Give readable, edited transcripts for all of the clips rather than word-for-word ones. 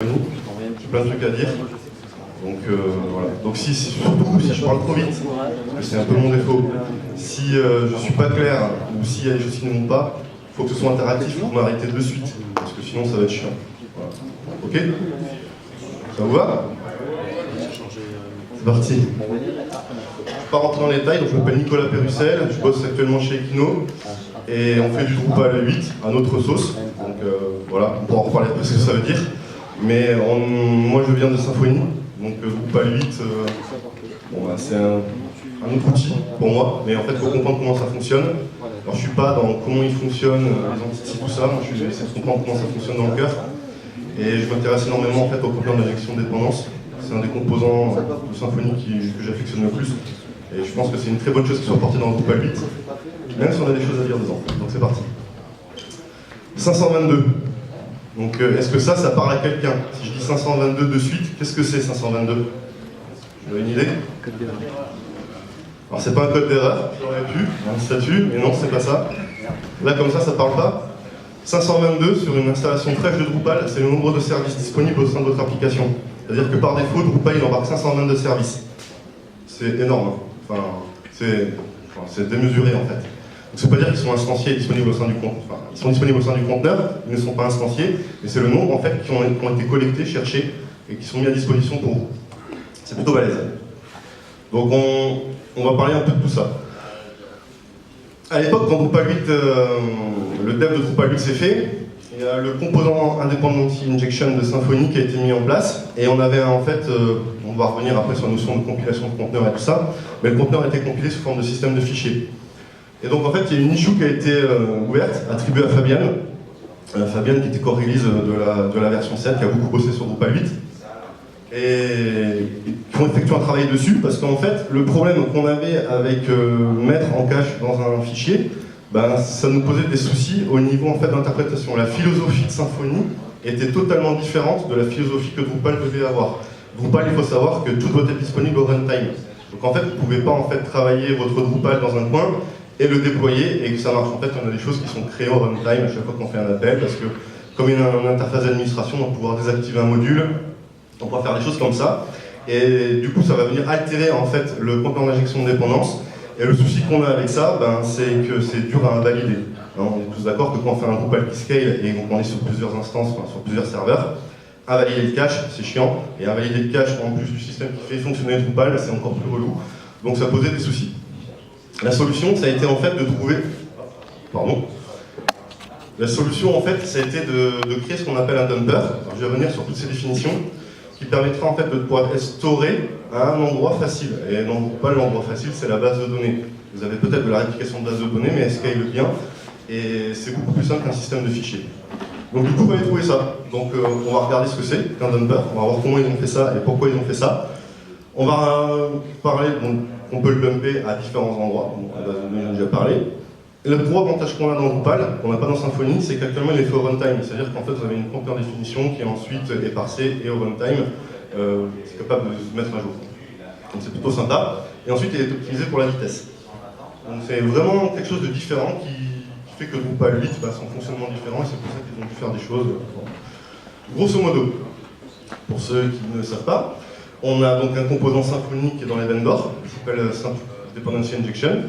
J'ai plein de trucs à dire. Donc voilà. Donc surtout si je parle trop vite, c'est un peu mon défaut. Si je suis pas clair ou s'il y a des choses qui ne vont pas, il faut que ce soit interactif pour m'arrêter de suite. Parce que sinon ça va être chiant. Voilà. Ok? Ça vous va? C'est parti. Je ne vais pas rentrer dans les détails, donc je m'appelle Nicolas Pérussel, je bosse actuellement chez Equino et on fait du Drupal 8 à notre sauce. Donc voilà, on pourra en reparler de ce que ça veut dire. Mais moi je viens de Symfony, donc Drupal 8, c'est un autre outil pour moi, mais en fait il faut comprendre comment ça fonctionne. Alors je suis pas dans comment il fonctionne, les entités, tout ça, moi je vais essayer de comprendre comment ça fonctionne dans le cœur. Et je m'intéresse énormément en fait au conteneur d'injection de dépendance. C'est un des composants de Symfony que j'affectionne le plus. Et je pense que c'est une très bonne chose qui soit portée dans Drupal 8, même si on a des choses à dire dedans. Donc c'est parti. 522. Donc est-ce que ça parle à quelqu'un? Si je dis 522 de suite, qu'est-ce que c'est 522? Vous avez une idée? Code d'erreur. Alors c'est pas un code d'erreur, j'aurais pu, un statut, mais non, c'est pas ça. Là comme ça parle pas. 522 sur une installation fraîche de Drupal, c'est le nombre de services disponibles au sein de votre application. C'est-à-dire que par défaut, Drupal il embarque 522 services. C'est énorme. Enfin, c'est démesuré en fait. Donc ça ne veut pas dire qu'ils sont instanciés et disponibles au sein du conteneur. Enfin, ils sont disponibles au sein du conteneur, ils ne sont pas instanciés, mais c'est le nombre en fait qui ont été collectés, cherchés et qui sont mis à disposition pour vous. C'est plutôt balèze. Donc on va parler un peu de tout ça. À l'époque, quand Drupal 8, le dev de Drupal 8 s'est fait, il y a le composant Dependency Injection de Symfony qui a été mis en place, et on avait en fait, on va revenir après sur la notion de compilation de conteneur et tout ça, mais le conteneur a été compilé sous forme de système de fichiers. Et donc en fait, il y a une issue qui a été ouverte, attribuée à Fabian, Fabian qui était core-release de la version 7, qui a beaucoup bossé sur Drupal 8, et qui ont effectué un travail dessus, parce qu'en fait, le problème qu'on avait avec mettre en cache dans un fichier, ça nous posait des soucis au niveau en fait, d'interprétation. La philosophie de Symfony était totalement différente de la philosophie que Drupal devait avoir. Drupal, il faut savoir que tout doit être disponible au runtime. Donc en fait, vous ne pouvez pas en fait, travailler votre Drupal dans un coin et le déployer et que ça marche. En fait, on a des choses qui sont créées au runtime à chaque fois qu'on fait un appel, parce que comme il y a une interface d'administration, on va pouvoir désactiver un module, on pourra faire des choses comme ça. Et du coup, ça va venir altérer en fait, le conteneur d'injection de dépendance. Et le souci qu'on a avec ça, c'est que c'est dur à valider. On est tous d'accord que quand on fait un Drupal qui scale et qu'on est sur plusieurs instances, sur plusieurs serveurs, à valider le cache, c'est chiant. Et à valider le cache en plus du système qui fait fonctionner Drupal, c'est encore plus relou. Donc ça posait des soucis. La solution, ça a été en fait de trouver... Pardon. La solution, en fait, ça a été de créer ce qu'on appelle un dumper. Alors, je vais revenir sur toutes ces définitions, qui permettra en fait de pouvoir être storé à un endroit facile. Et dans Drupal, l'endroit facile, c'est la base de données. Vous avez peut-être de la réplication de base de données, mais elle scale bien, et c'est beaucoup plus simple qu'un système de fichiers. Donc du coup, vous allez trouver ça. Donc on va regarder ce que c'est qu'un dumper, on va voir comment ils ont fait ça et pourquoi ils ont fait ça. On va parler, on peut le bumper à différents endroits, à base de données, j'en ai déjà parlé. Et le gros avantage qu'on a dans Drupal, qu'on n'a pas dans Symfony, c'est qu'actuellement il est fait au runtime. C'est-à-dire qu'en fait vous avez une conteneur définition qui est ensuite éparcée et au runtime, c'est capable de se mettre à jour. Donc c'est plutôt sympa. Et ensuite il est optimisé pour la vitesse. Donc c'est vraiment quelque chose de différent qui fait que Drupal 8 son fonctionnement différent, et c'est pour ça qu'ils ont dû faire des choses. Grosso modo, pour ceux qui ne le savent pas, on a donc un composant Symfony qui est dans les vendors, qui s'appelle Dependency Injection.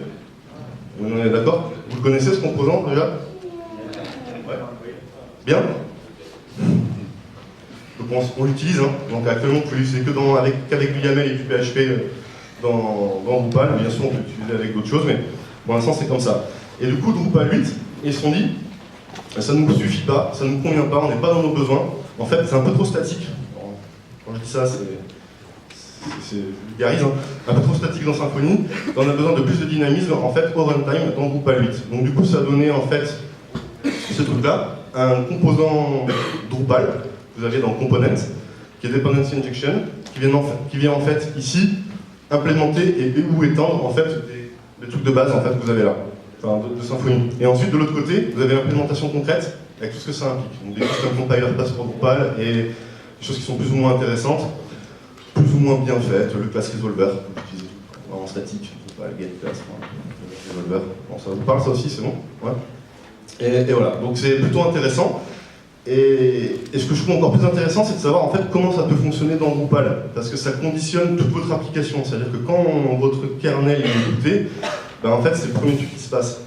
On est d'accord? Vous le connaissez ce composant déjà? Ouais. Bien? Donc on l'utilise, hein. Donc actuellement on peut l'utiliser qu'avec du YAML et du PHP dans Drupal. Bien sûr on peut l'utiliser avec d'autres choses, mais pour l'instant c'est comme ça. Et du coup Drupal 8, ils se sont dit, ça ne nous suffit pas, ça ne nous convient pas, on n'est pas dans nos besoins. En fait c'est un peu trop statique. Quand je dis ça, c'est vulgarise, hein. Un peu trop statique dans Symfony, on a besoin de plus de dynamisme en fait au runtime dans Drupal 8. Donc du coup ça a donné en fait ce truc là, un composant Drupal que vous avez dans Component, qui est Dependency Injection, qui vient en fait ici implémenter et ou étendre en fait des trucs de base en fait que vous avez là, enfin de Symfony. Et ensuite de l'autre côté, vous avez l'implémentation concrète avec tout ce que ça implique. Donc des custom compilers passent pour Drupal et des choses qui sont plus ou moins intéressantes, plus ou moins bien faites, le class resolver, vous utilisez en statique, Drupal, get class, resolver. Bon, ça vous parle ça aussi, c'est bon? Ouais. Et voilà, donc c'est plutôt intéressant. Et ce que je trouve encore plus intéressant, c'est de savoir en fait comment ça peut fonctionner dans Drupal, parce que ça conditionne toute votre application. C'est-à-dire que quand votre kernel est booté, ben en fait c'est le premier truc qui se passe.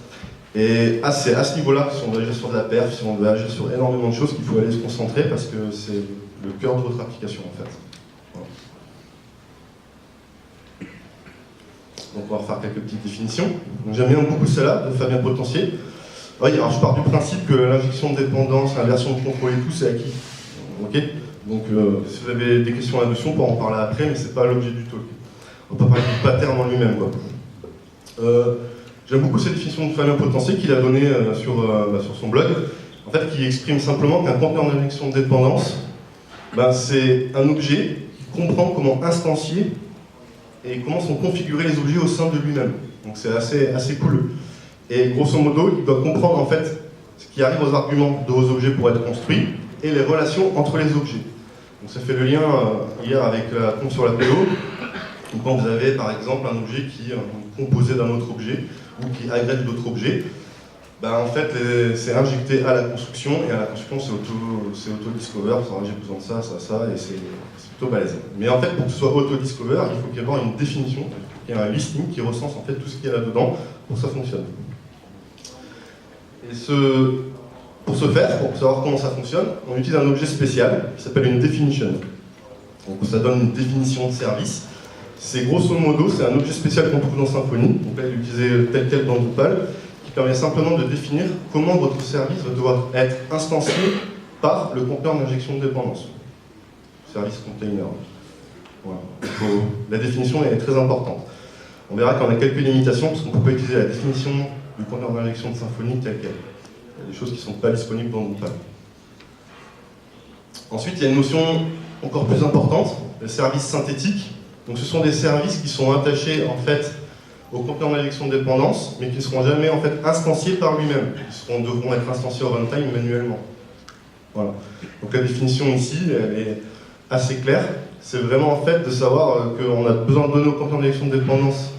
Et c'est à ce niveau-là, si on veut agir sur de la perf, si on veut agir sur énormément de choses, qu'il faut aller se concentrer, parce que c'est le cœur de votre application en fait. Voilà. Donc on va refaire quelques petites définitions. J'aime bien beaucoup celle-là de Fabien Potentier. Oui, alors je pars du principe que l'injection de dépendance, l'inversion de contrôle et tout, c'est acquis. Ok. Donc si vous avez des questions là-dessus, on peut en parler après, mais c'est pas l'objet du talk. On peut parler du pattern en lui-même, quoi. J'aime beaucoup cette définition de Fabien Potentier qu'il a donnée sur son blog, en fait, qui exprime simplement qu'un conteneur d'injection de dépendance, ben, c'est un objet qui comprend comment instancier et comment sont configurés les objets au sein de lui-même. Donc c'est assez cool. Et grosso modo, il doit comprendre en fait ce qui arrive aux arguments de vos objets pour être construits et les relations entre les objets. Donc ça fait le lien hier avec la pompe sur la PO, où quand vous avez par exemple un objet qui est composé d'un autre objet ou qui agrège d'autres objets, ben, en fait c'est injecté à la construction, et à la construction c'est auto-discover, j'ai besoin de ça, et c'est plutôt balèze. Mais en fait pour que ce soit auto-discover, il faut qu'il y ait une définition, il y ait un listing qui recense en fait tout ce qu'il y a là-dedans pour que ça fonctionne. Et pour ce faire, pour savoir comment ça fonctionne, on utilise un objet spécial qui s'appelle une definition. Donc ça donne une définition de service. C'est grosso modo, c'est un objet spécial qu'on trouve dans Symfony, donc là il est utilisé tel quel dans Drupal, qui permet simplement de définir comment votre service doit être instancié par le conteneur d'injection de dépendance. Service container. Voilà. La définition est très importante. On verra qu'on a quelques limitations, parce qu'on ne peut pas utiliser la définition du conteneur d'injection de Symfony tel quel. Il y a des choses qui ne sont pas disponibles dans Drupal. Ensuite, il y a une notion encore plus importante, le service synthétique. Donc ce sont des services qui sont attachés en fait au conteneur d'injection de dépendance, mais qui ne seront jamais en fait instanciés par lui-même. Ils devront être instanciés au runtime manuellement. Voilà. Donc la définition ici, elle est assez claire. C'est vraiment en fait de savoir qu'on a besoin de donner au conteneur d'injection de dépendance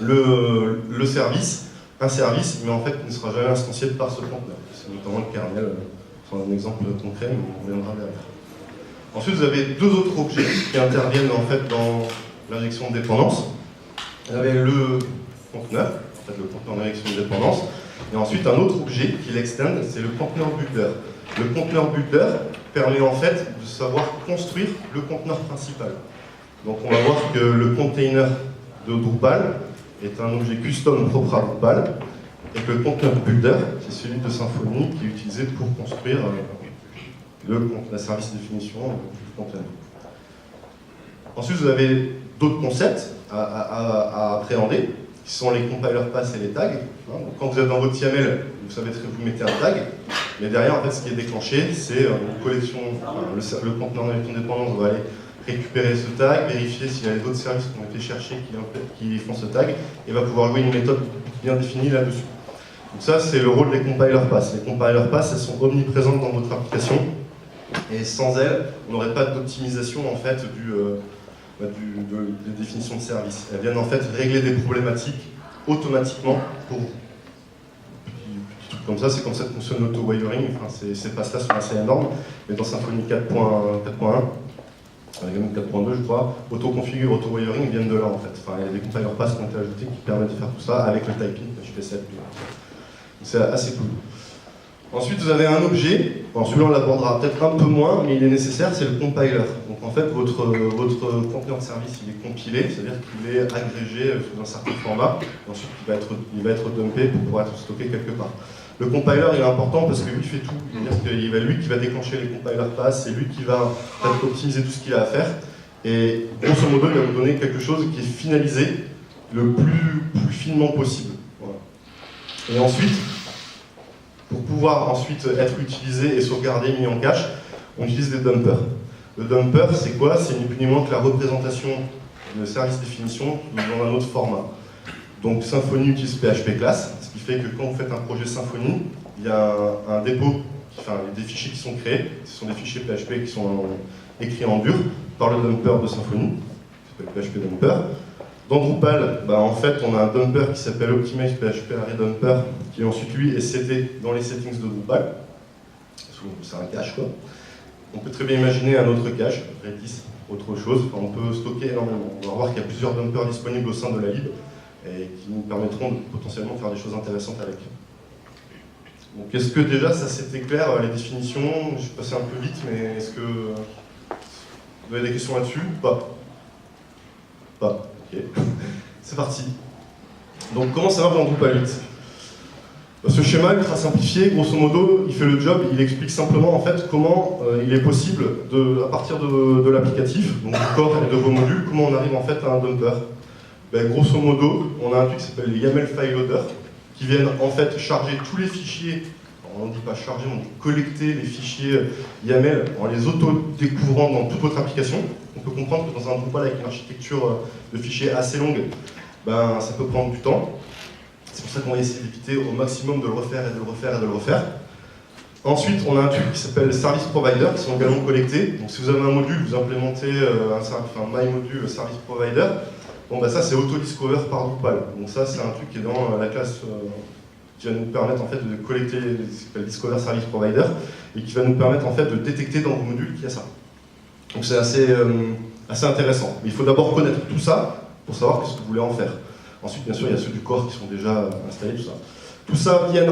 le service, un service, mais en fait qui ne sera jamais instancié par ce conteneur. C'est notamment le kernel, c'est un exemple concret, mais on reviendra derrière. Ensuite, vous avez deux autres objets qui interviennent en fait dans l'injection de dépendance. Vous avez le conteneur, en fait le conteneur d'injection de dépendance, et ensuite un autre objet qui l'extend, c'est le conteneur builder. Le conteneur builder permet en fait de savoir construire le conteneur principal. Donc on va voir que le container de Drupal est un objet custom propre à Drupal, et que le conteneur builder, c'est celui de Symfony qui est utilisé pour construire la service définition du container. Ensuite, vous avez d'autres concepts à appréhender, qui sont les compiler pass et les tags. Donc, quand vous êtes dans votre YAML, vous savez très vous mettez un tag, mais derrière, en fait, ce qui est déclenché, c'est une collection, le conteneur d'injection de dépendance va aller récupérer ce tag, vérifier s'il y a d'autres services qui ont été cherchés qui font ce tag, et va pouvoir jouer une méthode bien définie là-dessus. Donc ça, c'est le rôle des compiler pass. Les compiler pass, elles sont omniprésentes dans votre application, et sans elles, on n'aurait pas d'optimisation en fait des définitions de service. Elles viennent en fait régler des problématiques automatiquement pour petits trucs comme ça. C'est comme ça que fonctionne l'auto-wiring. Enfin, ces passes-là sont assez énormes, mais dans Symfony 4.1, même 4.2 je crois, auto-configure, auto-wiring viennent de là en fait. Enfin, il y a des compiler pass qui ont été ajoutés qui permettent de faire tout ça avec le typing HP7. C'est assez cool. Ensuite, vous avez un objet, celui-là on l'abordera peut-être un peu moins, mais il est nécessaire, c'est le compiler. Donc en fait, votre conteneur de service, il est compilé, c'est-à-dire qu'il est agrégé sous un certain format, et ensuite il va être dumpé pour pouvoir être stocké quelque part. Le compiler, il est important parce que lui, il fait tout. C'est-à-dire qu'il lui qui va déclencher les compiler pass, c'est lui qui va optimiser tout ce qu'il a à faire, et grosso modo, il va vous donner quelque chose qui est finalisé le plus finement possible. Voilà. Et ensuite, pour pouvoir ensuite être utilisé et sauvegardé, mis en cache, on utilise des dumpers. Le dumper, c'est quoi? C'est ni plus ni moins que la représentation de service définition dans un autre format. Donc Symfony utilise PHP class, ce qui fait que quand vous faites un projet Symfony, il y a un dépôt, des fichiers qui sont créés, ce sont des fichiers PHP qui sont écrits en dur par le dumper de Symfony, qui s'appelle PHP dumper. Dans Drupal, en fait, on a un dumper qui s'appelle Optimize PHP Array Dumper, qui ensuite lui est seté dans les settings de Drupal, sous c'est un cache, quoi. On peut très bien imaginer un autre cache, Redis, autre chose. Enfin, on peut stocker énormément. On va voir qu'il y a plusieurs dumpers disponibles au sein de la lib et qui nous permettront de potentiellement faire des choses intéressantes avec. Donc est-ce que déjà ça c'était clair, les définitions? Je suis passé un peu vite, mais est-ce que vous avez des questions là-dessus? Pas. Ok. C'est parti. Donc comment ça marche dans Drupal 8? Ce schéma ultra simplifié, grosso modo, il fait le job, il explique simplement en fait comment il est possible, à partir de l'applicatif, donc du corps et de vos modules, comment on arrive en fait à un dumper. Ben, grosso modo, on a un truc qui s'appelle les YAML file loader, qui viennent en fait charger tous les fichiers, on ne dit pas charger, on dit collecter les fichiers YAML en les auto-découvrant dans toute votre application. On peut comprendre que dans un Drupal avec une architecture de fichiers assez longue, ben, ça peut prendre du temps. C'est pour ça qu'on va essayer d'éviter au maximum de le refaire et de le refaire et de le refaire. Ensuite, on a un truc qui s'appelle Service Provider, qui sont également collectés. Donc si vous avez un module, vous implémentez un MyModule Service Provider, bon, bah ça c'est auto-discover par Drupal. Donc ça c'est un truc qui est dans la classe qui va nous permettre en fait de collecter ce qui s'appelle Discover Service Provider et qui va nous permettre en fait de détecter dans vos modules qu'il y a ça. Donc c'est assez intéressant. Mais il faut d'abord connaître tout ça pour savoir qu'est-ce que vous voulez en faire. Ensuite, bien sûr, il y a ceux du corps qui sont déjà installés, tout ça. Tout ça viennent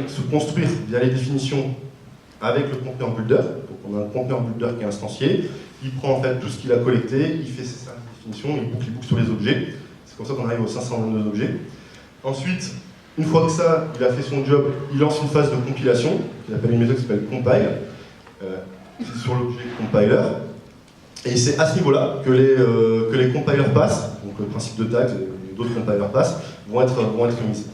se construire via les définitions avec le conteneur builder. Donc on a un conteneur builder qui est instancié, il prend en fait tout ce qu'il a collecté, il fait ses définitions, il boucle sur les objets. C'est comme ça qu'on arrive aux 522 objets. Ensuite, une fois que ça, il a fait son job, il lance une phase de compilation, qu'il appelle une méthode qui s'appelle compile, sur l'objet compiler. Et c'est à ce niveau-là que les compilers passent, donc le principe de tag et d'autres compilers passent, vont être mises.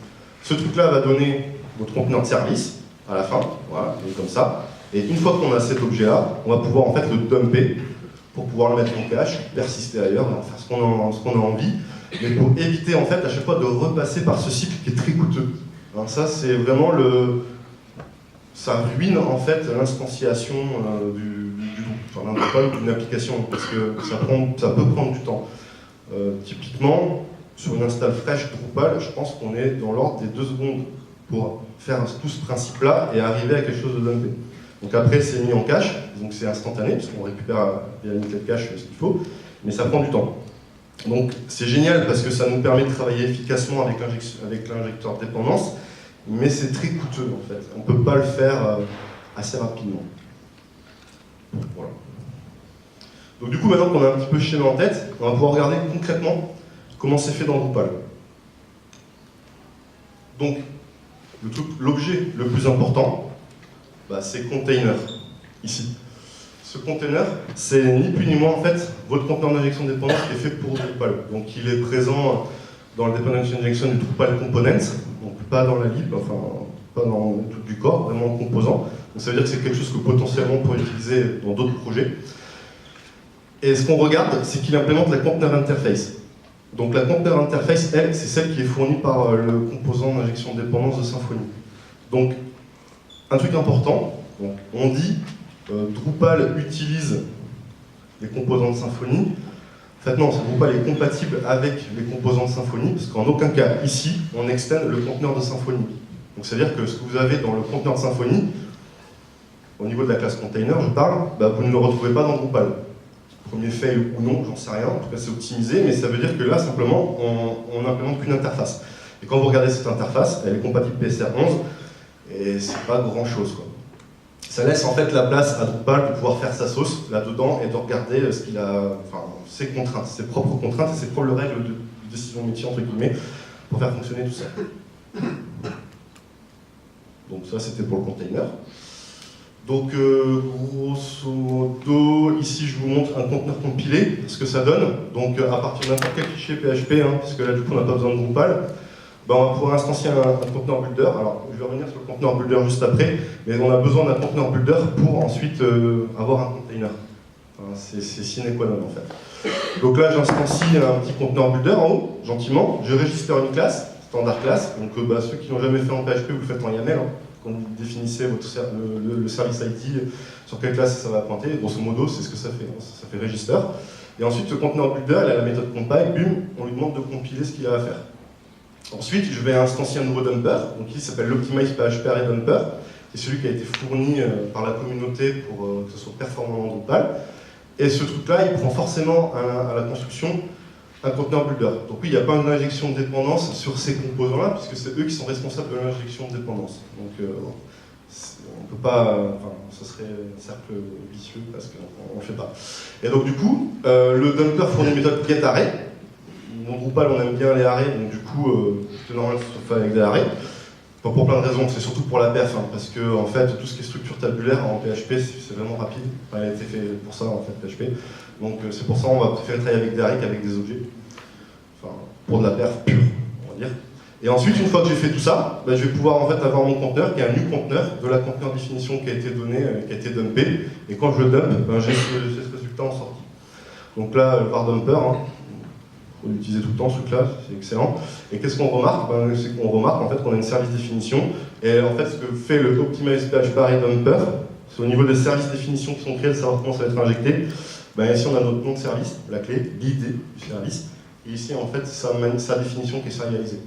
Ce truc-là va donner votre conteneur de service à la fin, voilà, comme ça. Et une fois qu'on a cet objet-là, on va pouvoir en fait le dumper pour pouvoir le mettre en cache, persister ailleurs, et en faire ce qu'on a envie, mais pour éviter en fait à chaque fois de repasser par ce cycle qui est très coûteux. Alors ça c'est vraiment ça ruine en fait l'instanciation d'une application, parce que ça peut prendre du temps. Typiquement, sur une install fraîche Drupal, je pense qu'on est dans l'ordre des 2 secondes pour faire tout ce principe-là et arriver à quelque chose de dumpé. Donc après, c'est mis en cache, donc c'est instantané, parce qu'on récupère via une clé de cache ce qu'il faut, mais ça prend du temps. Donc c'est génial parce que ça nous permet de travailler efficacement avec l'injecteur de dépendance, mais c'est très coûteux en fait. On ne peut pas le faire assez rapidement. Voilà. Donc du coup, maintenant qu'on a un petit peu le schéma en tête, on va pouvoir regarder concrètement comment c'est fait dans Drupal. Donc, l'objet le plus important, bah, c'est container, ici. Ce container, c'est ni plus ni moins en fait votre conteneur d'injection de dépendance qui est fait pour Drupal. Donc il est présent dans le dependency injection du Drupal component, donc pas dans la lib, enfin pas dans tout du corps, vraiment en composant. Donc ça veut dire que c'est quelque chose que potentiellement on pourrait utiliser dans d'autres projets. Et ce qu'on regarde, c'est qu'il implémente la container interface. Donc la container interface, elle, c'est celle qui est fournie par le composant d'injection de dépendance de Symfony. Donc un truc important, donc, on dit Drupal utilise les composants de Symfony. En fait non, Drupal est compatible avec les composants de Symfony, parce qu'en aucun cas, ici, on extend le conteneur de Symfony. Donc c'est-à-dire que ce que vous avez dans le conteneur de Symfony, au niveau de la classe container, je parle, bah, vous ne le retrouvez pas dans Drupal. Premier fail ou non, j'en sais rien, en tout cas c'est optimisé, mais ça veut dire que là, simplement, on n'implémente qu'une interface. Et quand vous regardez cette interface, elle est compatible PSR 11, et c'est pas grand-chose, quoi. Ça laisse en fait la place à Drupal de pouvoir faire sa sauce là-dedans et de regarder ce qu'il a, enfin, ses contraintes, ses propres contraintes et ses propres règles de décision métier, entre guillemets, pour faire fonctionner tout ça. Donc ça, c'était pour le container. Donc, grosso modo, ici, je vous montre un conteneur compilé, ce que ça donne. Donc, à partir de n'importe quel fichier PHP, hein, puisque là, du coup, on n'a pas besoin de Drupal, ben, on va pouvoir instancier un conteneur builder. Alors, je vais revenir sur le conteneur builder juste après, mais on a besoin d'un conteneur builder pour ensuite avoir un container. Enfin, c'est sine qua non, en fait. Donc là, j'instancie un petit conteneur builder en haut, gentiment. Je register une classe, standard class. Donc, bah, ceux qui n'ont jamais fait en PHP, vous le faites en YAML. Hein. Quand vous définissez le service ID, sur quelle classe ça va pointer, grosso modo, c'est ce que ça fait. Hein. Ça fait register. Et ensuite, ce conteneur builder, il a la méthode compile, bum, on lui demande de compiler ce qu'il a à faire. Ensuite, je vais instancier un nouveau dumper, donc il s'appelle l'optimize PHP array dumper. qui est celui qui a été fourni par la communauté pour que ce soit performant dans Drupal. Et ce truc-là, il prend forcément à la construction un conteneur builder. Donc oui, il n'y a pas une injection de dépendance sur ces composants-là, puisque c'est eux qui sont responsables de l'injection de dépendance. Donc on ne peut pas, enfin, ce serait un cercle vicieux parce qu'on ne le fait pas. Et donc du coup, le dumper fournit une méthode getArray. Dans Drupal, on aime bien les arrays, donc du coup, c'est normal que ce soit avec des arrays. Enfin, pour plein de raisons, c'est surtout pour la perf, hein, parce que en fait, tout ce qui est structure tabulaire en PHP, c'est vraiment rapide. Enfin, il a été fait pour ça en fait, PHP. Donc c'est pour ça qu'on va préférer travailler avec des arrays qu'avec des objets. Enfin, pour de la perf pure, on va dire. Et ensuite, une fois que j'ai fait tout ça, bah, je vais pouvoir en fait avoir mon conteneur qui est un new conteneur de la conteneur définition qui a été donnée, qui a été dumpé. Et quand je le dump, bah, j'ai ce résultat en sortie. Donc là, le var dumper, hein, faut l'utiliser tout le temps ce truc-là, c'est excellent. Et qu'est-ce qu'on remarque? C'est qu'on remarque en fait qu'on a une service définition. Et en fait, ce que fait le optimize PHP array dumper, c'est au niveau des services définition qui sont créés, de savoir comment ça va être injecté. Ben, ici, on a notre nom de service, la clé, l'ID du service. Et ici, en fait, sa définition qui est sérialisée.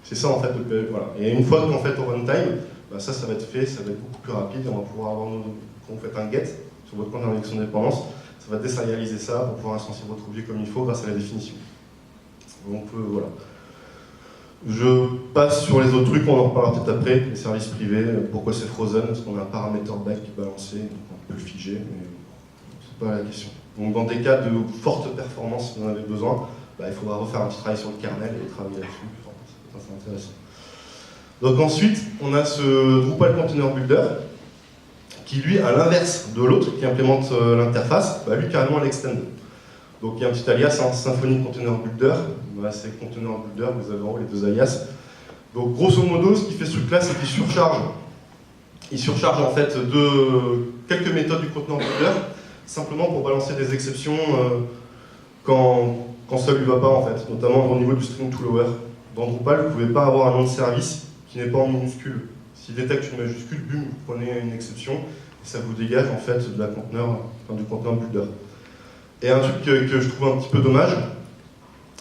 C'est ça, en fait, voilà. Et une fois qu'en fait, au runtime, ben, ça va être fait, ça va être beaucoup plus rapide. Et on va pouvoir avoir, quand vous faites un get sur votre compte d'injection de dépendance, ça va désérialiser ça pour pouvoir instancier votre objet comme il faut grâce à la définition. Donc voilà. Je passe sur les autres trucs, on en reparlera peut-être après, les services privés, pourquoi c'est frozen, parce qu'on a un paramètre back qui est balancé, donc on peut le figer, mais c'est pas la question. Donc dans des cas de forte performance, si vous en avez besoin, bah, il faudra refaire un petit travail sur le kernel et travailler là-dessus, ça c'est intéressant. Donc ensuite, on a ce Drupal Container Builder, qui lui, à l'inverse de l'autre, qui implémente l'interface, bah, lui carrément l'extend. Donc il y a un petit alias, hein, Symfony Container Builder, voilà, c'est Container Builder, vous avez en haut les deux alias. Donc grosso modo, ce qui fait ce truc-là, c'est qu'il surcharge. Il surcharge en fait quelques méthodes du Container Builder, simplement pour balancer des exceptions quand ça lui va pas en fait, notamment au niveau du string to lower. Dans Drupal, vous ne pouvez pas avoir un nom de service qui n'est pas en minuscule. S'il détecte une majuscule, bum, vous prenez une exception, et ça vous dégage en fait de la du Container Builder. Et un truc que je trouve un petit peu dommage,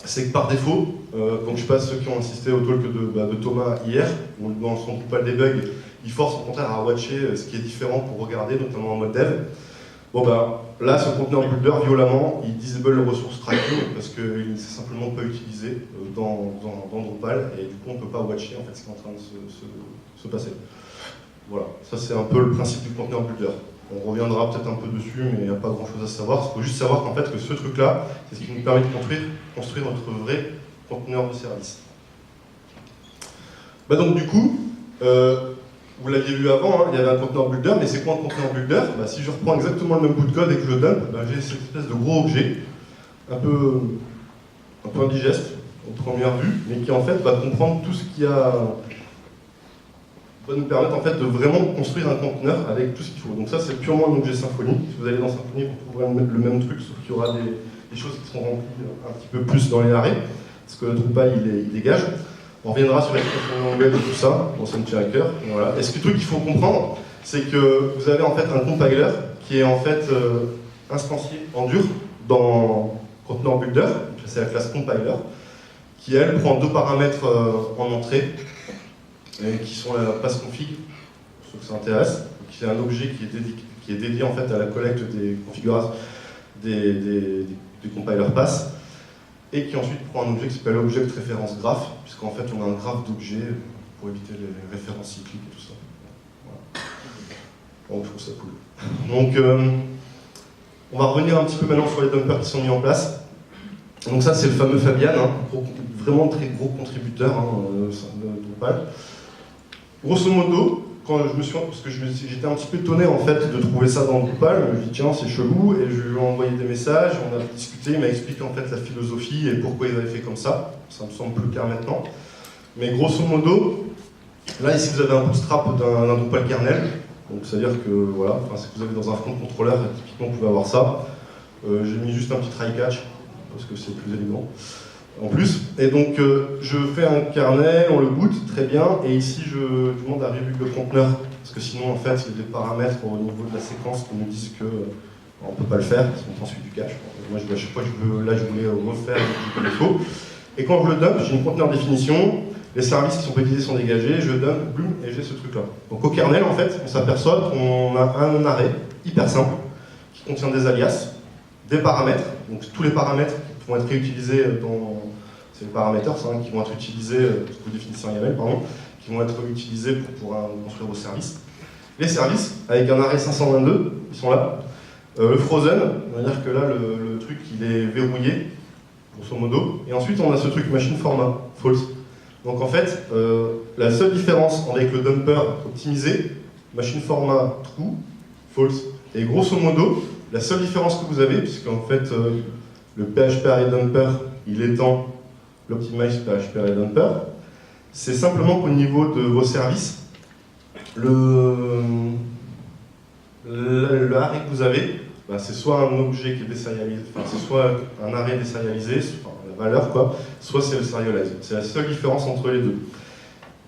c'est que par défaut, donc je sais pas ceux qui ont assisté au talk de Thomas hier, où dans son Drupal debug, il force au contraire à watcher ce qui est différent pour regarder, notamment en mode dev. Bon bah là, ce conteneur builder, violemment, il disable le ressource tracking parce qu'il ne s'est simplement pas utilisé dans Drupal, et du coup on ne peut pas watcher en fait ce qui est en train de se passer. Voilà, ça c'est un peu le principe du conteneur builder. On reviendra peut-être un peu dessus, mais il n'y a pas grand-chose à savoir. Il faut juste savoir qu'en fait, que ce truc-là, c'est ce qui nous permet de construire notre vrai conteneur de service. Bah donc du coup, vous l'aviez vu avant, hein, il y avait un conteneur builder, mais c'est quoi un conteneur builder? Bah, si je reprends exactement le même bout de code et que je le dump, bah, j'ai cette espèce de gros objet, un peu indigeste, aux première vue, mais qui en fait va comprendre tout ce qu'il y a, va nous permettre en fait de vraiment construire un conteneur avec tout ce qu'il faut. Donc ça c'est purement un objet Symfony. Si vous allez dans Symfony, vous trouverez le même truc, sauf qu'il y aura des choses qui seront remplies un petit peu plus dans les arrêts, parce que le Drupal il dégage. On reviendra sur l'expression language et tout ça, dans Symfony Hacker. Voilà. Et ce qu'il faut comprendre, c'est que vous avez en fait un compiler qui est en fait instancié en dur dans Container Builder, c'est la classe compiler, qui elle prend deux paramètres en entrée, qui sont la passe config, pour ceux que ça intéresse, qui est un objet qui est dédié en fait à la collecte des configurations des compilers pass, et qui ensuite prend un objet qui s'appelle Object Reference Graph, puisqu'en fait on a un graphe d'objets pour éviter les références cycliques et tout ça. Voilà. Bon, je trouve ça cool. Donc on va revenir un petit peu maintenant sur les dumpers qui sont mis en place. Donc ça c'est le fameux Fabian, hein, vraiment très gros contributeur de Drupal. Grosso modo, quand je me suis, parce que j'étais un petit peu étonné en fait de trouver ça dans Drupal, je me dis tiens c'est chelou, et je lui ai envoyé des messages, on a discuté, il m'a expliqué en fait la philosophie et pourquoi il avait fait comme ça me semble plus clair maintenant. Mais grosso modo, là ici vous avez un bootstrap d'un Drupal kernel, donc c'est à dire que voilà, si vous avez dans un front controller, typiquement vous pouvez avoir ça. J'ai mis juste un petit try catch, parce que c'est plus élégant. En plus, et donc je fais un kernel, on le boot, très bien, et ici je demande à rebuild le conteneur, parce que sinon en fait il y a des paramètres au niveau de la séquence qui nous disent que on ne peut pas le faire, parce qu'on prend celui du cache. Moi à chaque fois je voulais refaire le défaut. Et quand je le dump, j'ai une conteneur définition, les services qui sont pas utilisés sont dégagés, je dump, boum, et j'ai ce truc-là. Donc au kernel, en fait, on s'aperçoit qu'on a un arrêt hyper simple qui contient des alias, des paramètres, donc tous les paramètres qui vont être réutilisés dans... C'est les parameters qui vont être utilisés, ce que vous définissez en YAML, pardon, qui vont être utilisés pour pouvoir construire vos services. Les services, avec un arrêt 522, ils sont là. Le frozen, on va dire que là, le truc, il est verrouillé, grosso modo. Et ensuite, on a ce truc machine format, false. Donc en fait, la seule différence avec le dumper optimisé, machine format true, false, et grosso modo, la seule différence que vous avez, puisqu'en fait, le PHP array dumper, il étend l'optimize PHP array dumper, c'est simplement qu'au niveau de vos services, le arrêt que vous avez, bah, c'est soit un objet qui est désérialisé, enfin c'est soit un arrêt désérialisé, enfin, la valeur quoi, soit c'est le serialize. C'est la seule différence entre les deux.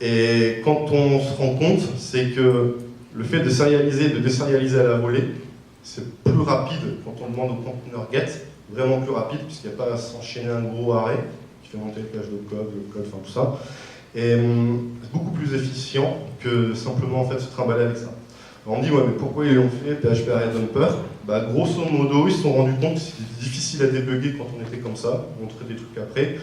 Et quand on se rend compte, c'est que le fait de serialiser et de désérialiser à la volée, c'est plus rapide quand on demande au conteneur get, vraiment plus rapide, puisqu'il n'y a pas à s'enchaîner un gros arrêt qui fait monter le cache de code, enfin tout ça. Et c'est beaucoup plus efficient que simplement en fait se trimballer avec ça. Alors on dit, ouais, mais pourquoi ils l'ont fait, PHP array dumper? Bah, grosso modo, ils se sont rendus compte que c'était difficile à débugger quand on était comme ça, montrer des trucs après.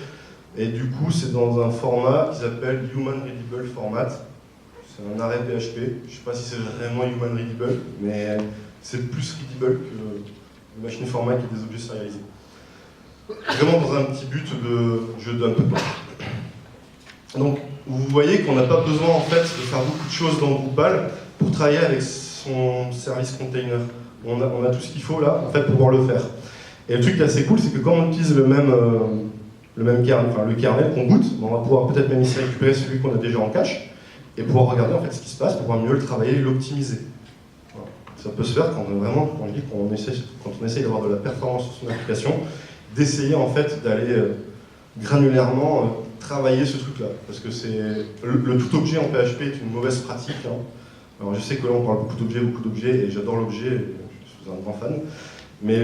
Et du coup, c'est dans un format qui s'appelle Human Readable Format. C'est un arrêt PHP. Je ne sais pas si c'est vraiment Human Readable, mais c'est plus readable que le machine format qui est des objets sérialisés. Vraiment dans un petit but de jeu d'un peu. Donc, vous voyez qu'on n'a pas besoin en fait de faire beaucoup de choses dans Drupal pour travailler avec son service container. On a tout ce qu'il faut là en fait pour pouvoir le faire. Et le truc qui est assez cool, c'est que quand on utilise le kernel, enfin le kernel qu'on boot, on va pouvoir peut-être même ici récupérer celui qu'on a déjà en cache et pouvoir regarder en fait ce qui se passe pour pouvoir mieux le travailler et l'optimiser. Voilà. Ça peut se faire quand on essaye d'avoir de la performance sur son application, d'essayer en fait d'aller granulairement travailler ce truc-là, parce que c'est le tout objet en PHP est une mauvaise pratique. Hein. Alors je sais que là on parle beaucoup d'objets, et j'adore l'objet, je suis un grand fan. Mais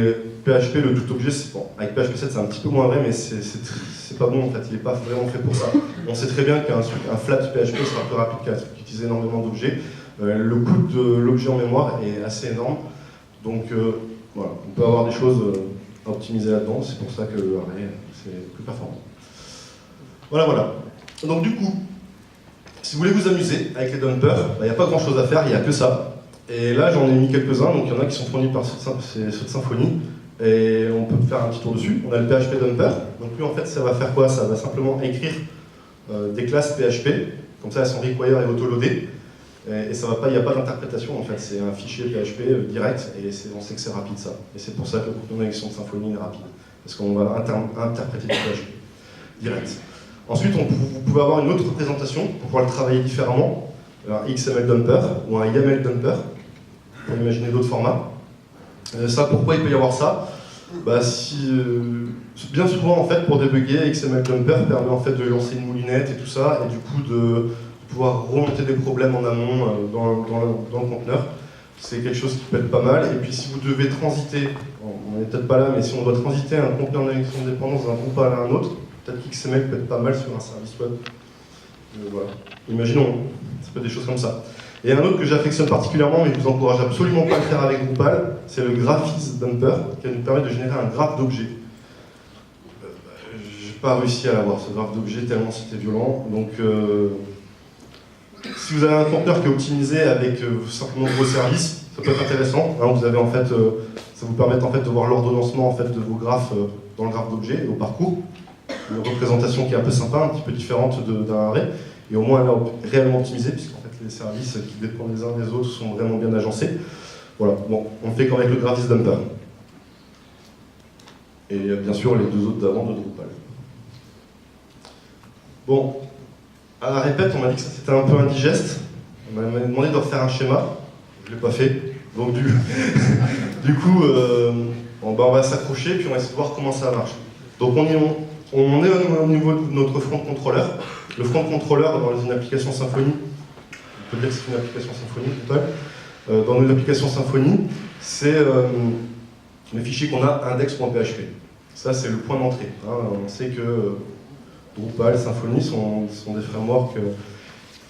PHP, le tout objet, c'est bon. Avec PHP 7, c'est un petit peu moins vrai, mais c'est pas bon en fait. Il n'est pas vraiment fait pour ça. On sait très bien qu'un flat PHP sera plus rapide qu'un truc qui utilise énormément d'objets. Le coût de l'objet en mémoire est assez énorme, donc voilà, on peut avoir des choses à optimiser là-dedans. C'est pour ça que le array c'est plus performant. Voilà. Donc du coup, si vous voulez vous amuser avec les dumpers, il n'y a pas grand-chose à faire, il n'y a que ça. Et là, j'en ai mis quelques-uns, donc il y en a qui sont fournis par ceux de Symfony, et on peut faire un petit tour dessus. On a le PHP dumper, donc lui en fait ça va faire quoi? Ça va simplement écrire des classes PHP, comme ça elles sont require et autoloadées, et ça va pas, il n'y a pas d'interprétation en fait, c'est un fichier PHP direct, et on sait que c'est rapide ça. Et c'est pour ça que la connexion de Symfony est rapide, parce qu'on va interpréter du PHP direct. Ensuite, vous pouvez avoir une autre représentation pour pouvoir le travailler différemment, un XML dumper ou un YAML dumper, pour imaginer d'autres formats. Ça, pourquoi il peut y avoir ça? Bah, bien souvent, en fait, pour débugger, XML dumper permet en fait de lancer une moulinette et tout ça, et du coup de pouvoir remonter des problèmes en amont dans le conteneur. C'est quelque chose qui peut être pas mal. Et puis si vous devez transiter, on n'est peut-être pas là, mais si on doit transiter un conteneur d'injection de dépendance d'un Drupal à un autre, peut-être qu'XML peut être pas mal sur un service web. Voilà. Imaginons, ça peut être des choses comme ça. Et un autre que j'affectionne particulièrement, mais je vous encourage absolument pas à le faire avec Drupal, c'est le graphics dumper, qui nous permet de générer un graphe d'objet. J'ai pas réussi à l'avoir, ce graphe d'objet, tellement c'était violent. Donc, si vous avez un conteneur qui est optimisé avec simplement vos services, ça peut être intéressant. Hein, vous avez en fait, ça vous permet en fait de voir l'ordonnancement en fait de vos graphes dans le graphe d'objet, au parcours. Une représentation qui est un peu sympa, un petit peu différente d'un array, et au moins elle est réellement optimisée, puisqu'en fait les services qui dépendent les uns des autres sont vraiment bien agencés. Voilà, bon, on fait comme avec le graphics dumper. Et bien sûr les deux autres d'avant de Drupal. Bon, à la répète, on m'a dit que ça c'était un peu indigeste. On m'a demandé de refaire un schéma, je ne l'ai pas fait. Donc du coup, on va s'accrocher, puis on va essayer de voir comment ça marche. Donc on est au niveau de notre front controller. Le front controller dans une application Symfony, on peut dire que c'est une application Symfony total. Dans une application Symfony, c'est le fichier qu'on a index.php. Ça c'est le point d'entrée. Hein. On sait que Drupal, Symfony sont des frameworks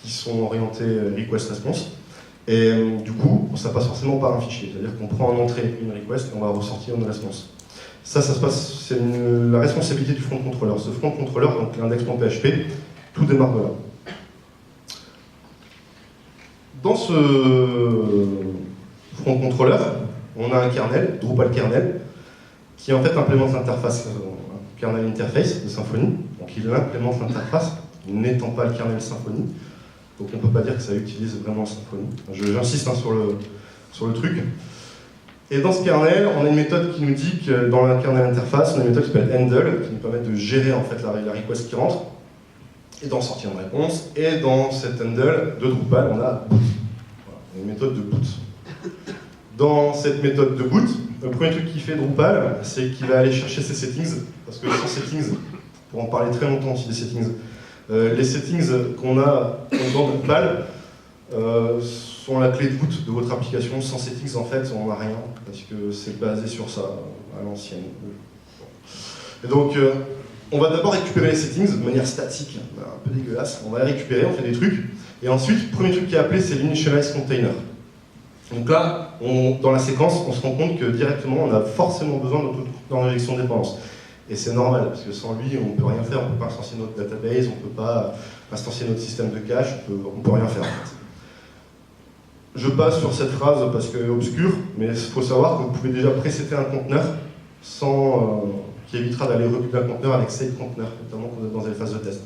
qui sont orientés request response. Et du coup, ça passe forcément par un fichier, c'est-à-dire qu'on prend en entrée une request et on va ressortir une response. Ça se passe, c'est la responsabilité du front controller. Ce front controller, donc l'index.php, tout démarre de là. Dans ce front controller, on a un kernel, Drupal kernel, qui en fait implémente l'interface, kernel interface de Symfony. Donc il implémente l'interface, n'étant pas le kernel Symfony. Donc on ne peut pas dire que ça utilise vraiment Symfony. J'insiste sur le truc. Et dans ce kernel, on a une méthode qui nous dit que dans la kernel interface, on a une méthode qui s'appelle handle, qui nous permet de gérer en fait la request qui rentre, et d'en sortir une réponse. Et dans cette handle de Drupal, on a boot. Voilà, une méthode de boot. Dans cette méthode de boot, le premier truc qu'il fait Drupal, c'est qu'il va aller chercher ses settings, parce que sans settings, pour en parler très longtemps aussi des settings, les settings qu'on a dans Drupal sont la clé de voûte de votre application. Sans settings, en fait, on n'a rien, parce que c'est basé sur ça, à l'ancienne. Et donc, on va d'abord récupérer les settings de manière statique, un peu dégueulasse. On va les récupérer, on fait des trucs. Et ensuite, le premier truc qui est appelé, c'est l'initialize container. Donc là, dans la séquence, on se rend compte que directement, on a forcément besoin d'une injection de dépendance. Et c'est normal, parce que sans lui, on ne peut rien faire, on ne peut pas instancier notre database, on ne peut pas instancier notre système de cache, on ne peut rien faire. En fait. Je passe sur cette phrase parce qu'elle est obscure, mais il faut savoir que vous pouvez déjà présetter un conteneur qui évitera d'aller rebuilder un conteneur avec save conteneur, notamment quand vous êtes dans les phases de test.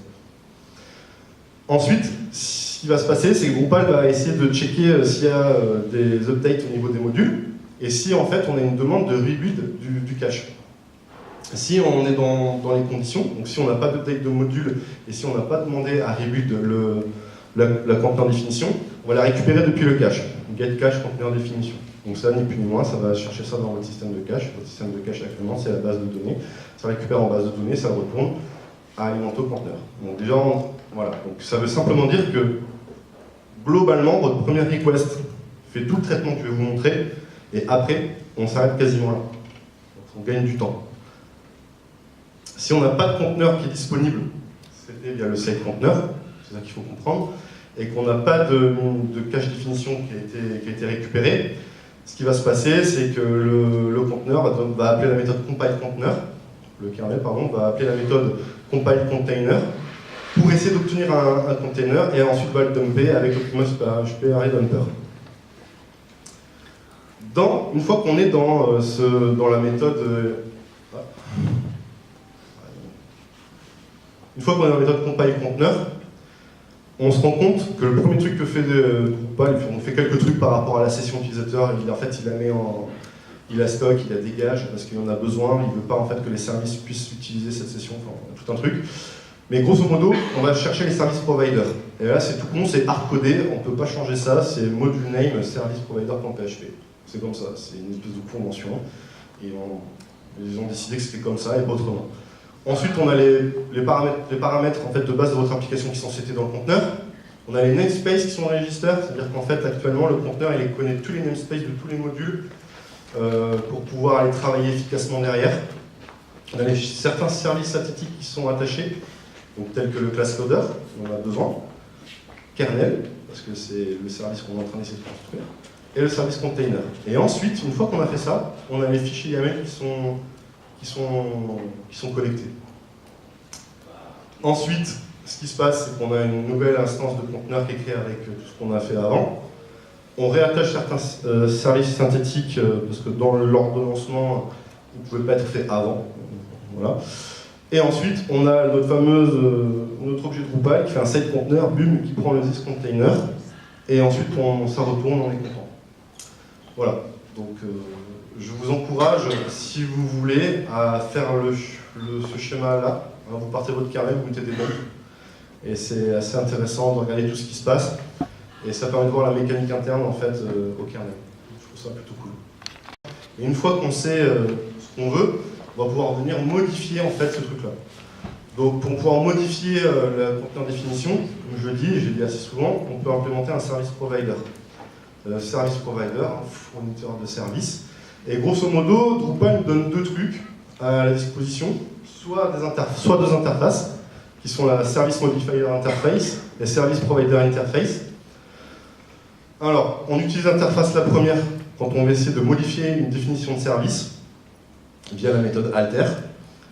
Ensuite, ce qui va se passer, c'est que Drupal va essayer de checker s'il y a des updates au niveau des modules, et si en fait on a une demande de rebuild du cache. Si on est dans les conditions, donc si on n'a pas d'update de module et si on n'a pas demandé à rebuild la conteneur définition, on va la récupérer depuis le cache, get cache conteneur définition. Donc ça, ni plus ni moins, ça va chercher ça dans votre système de cache. Votre système de cache actuellement, c'est la base de données. Ça récupère en base de données, ça le retourne à alimenter au conteneur. Donc déjà, voilà. Donc ça veut simplement dire que globalement, votre première request fait tout le traitement que je vais vous montrer, et après, on s'arrête quasiment là. Donc on gagne du temps. Si on n'a pas de conteneur qui est disponible, c'était via le save conteneur, c'est ça qu'il faut comprendre, et qu'on n'a pas de cache définition qui a été récupérée, ce qui va se passer, c'est que le conteneur va appeler la méthode compile container, le kernel pardon, va appeler la méthode compile container pour essayer d'obtenir un container et ensuite va le dumper avec l'optimus.php array dumper. Une fois qu'on est dans la méthode une fois qu'on est dans la méthode compile container, on se rend compte que le premier truc que fait Drupal, on fait quelques trucs par rapport à la session utilisateur, en fait il la stocke, il la dégage parce qu'il en a besoin, il ne veut pas en fait que les services puissent utiliser cette session, enfin tout un truc. Mais grosso modo, on va chercher les service providers. Et là c'est tout con, c'est hardcodé, on ne peut pas changer ça, c'est module name service provider.php. C'est comme ça, c'est une espèce de convention. Et ils ont décidé que c'était comme ça et pas autrement. Ensuite, on a les paramètres en fait, de base de votre application qui sont setés dans le conteneur. On a les namespaces qui sont dans les registers, c'est-à-dire qu'en fait, actuellement, le conteneur il connaît tous les namespaces de tous les modules pour pouvoir aller travailler efficacement derrière. On a certains services synthétiques qui sont attachés, donc tels que le class loader, on en a besoin, kernel, parce que c'est le service qu'on est en train d'essayer de construire, et le service container. Et ensuite, une fois qu'on a fait ça, on a les fichiers YAML qui sont collectés. Ensuite, ce qui se passe, c'est qu'on a une nouvelle instance de conteneur qui est créée avec tout ce qu'on a fait avant. On réattache certains services synthétiques, parce que dans l'ordonnancement, ils ne pouvaient pas être faits avant. Voilà. Et ensuite, on a notre objet Drupal qui fait un save container, BUM, qui prend le this container, et ensuite ça retourne, on est content. Voilà. Donc, je vous encourage, si vous voulez, à faire ce schéma-là. Vous partez votre kernel, vous mettez des noms. Et c'est assez intéressant de regarder tout ce qui se passe. Et ça permet de voir la mécanique interne en fait, au kernel. Je trouve ça plutôt cool. Et une fois qu'on sait ce qu'on veut, on va pouvoir venir modifier en fait ce truc-là. Donc pour pouvoir modifier la conteneur définition, comme je le dis, et j'ai dit assez souvent, on peut implémenter un service provider. Service provider, un fournisseur de services. Et grosso modo, Drupal nous donne deux trucs à la disposition, soit deux interfaces, qui sont la Service Modifier Interface et Service Provider Interface. Alors, on utilise l'interface la première quand on va essayer de modifier une définition de service via la méthode alter.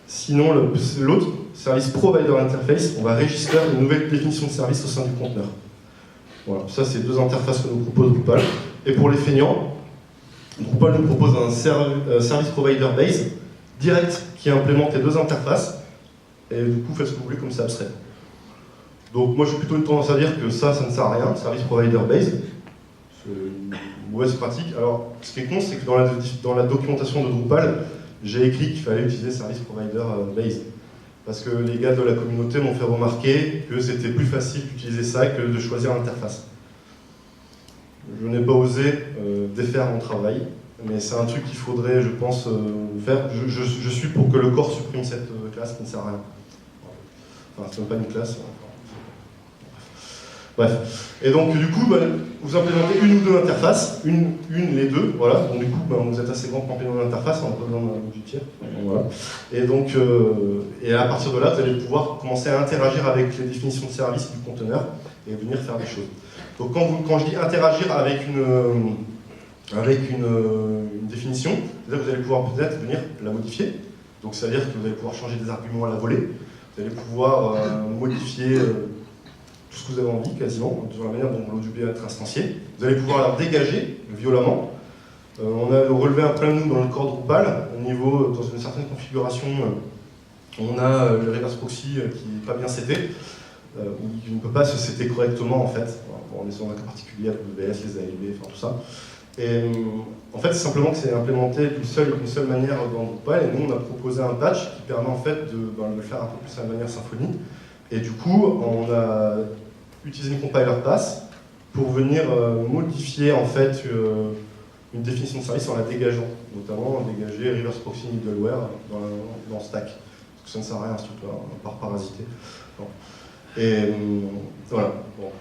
Sinon, l'autre, Service Provider Interface, on va register une nouvelle définition de service au sein du conteneur. Voilà, ça c'est deux interfaces que nous propose Drupal. Et pour les feignants, Drupal nous propose un Service Provider Base direct qui implémente les deux interfaces. Et du coup, faites ce que vous voulez comme c'est abstrait. Donc moi, j'ai plutôt une tendance à dire que ça ne sert à rien, Service Provider Base. C'est une mauvaise pratique. Alors, ce qui est con, c'est que dans la documentation de Drupal, j'ai écrit qu'il fallait utiliser Service Provider Base. Parce que les gars de la communauté m'ont fait remarquer que c'était plus facile d'utiliser ça que de choisir l'interface. Je n'ai pas osé défaire mon travail, mais c'est un truc qu'il faudrait, je pense, faire. Je suis pour que le corps supprime cette classe qui ne sert à rien. Enfin, c'est même pas une classe. Bref. Et donc, du coup, vous implémentez une ou deux interfaces, les deux, voilà. Donc, du coup, vous êtes assez grand pour implémenter une interface, on n'a pas besoin du tiers. Voilà. Et donc, et à partir de là, vous allez pouvoir commencer à interagir avec les définitions de service du conteneur et venir faire des choses. Donc, quand je dis interagir avec une définition, c'est-à-dire que vous allez pouvoir peut-être venir la modifier. Donc, c'est-à-dire que vous allez pouvoir changer des arguments à la volée. Vous allez pouvoir modifier tout ce que vous avez envie, quasiment, de la manière dont l'ODB va être instancié. Vous allez pouvoir la dégager violemment. On a relevé un problème, nous, dans le corps Drupal, au niveau, dans une certaine configuration, on a le reverse proxy qui n'est pas bien seté, ou qui ne peut pas se setter correctement, en fait. On est sur un cas particulier, AWS, les ALB, enfin tout ça. Et en fait, c'est simplement que c'est implémenté d'une seule manière dans Drupal, et nous, on a proposé un patch qui permet en fait de le faire un peu plus à la manière Symfony. Et du coup, on a utilisé une compiler pass pour venir modifier en fait une définition de service en la dégageant, notamment dégager reverse proxy middleware dans stack, parce que ça ne sert à rien ce truc-là, à part parasiter. Bon. Et voilà. Bon.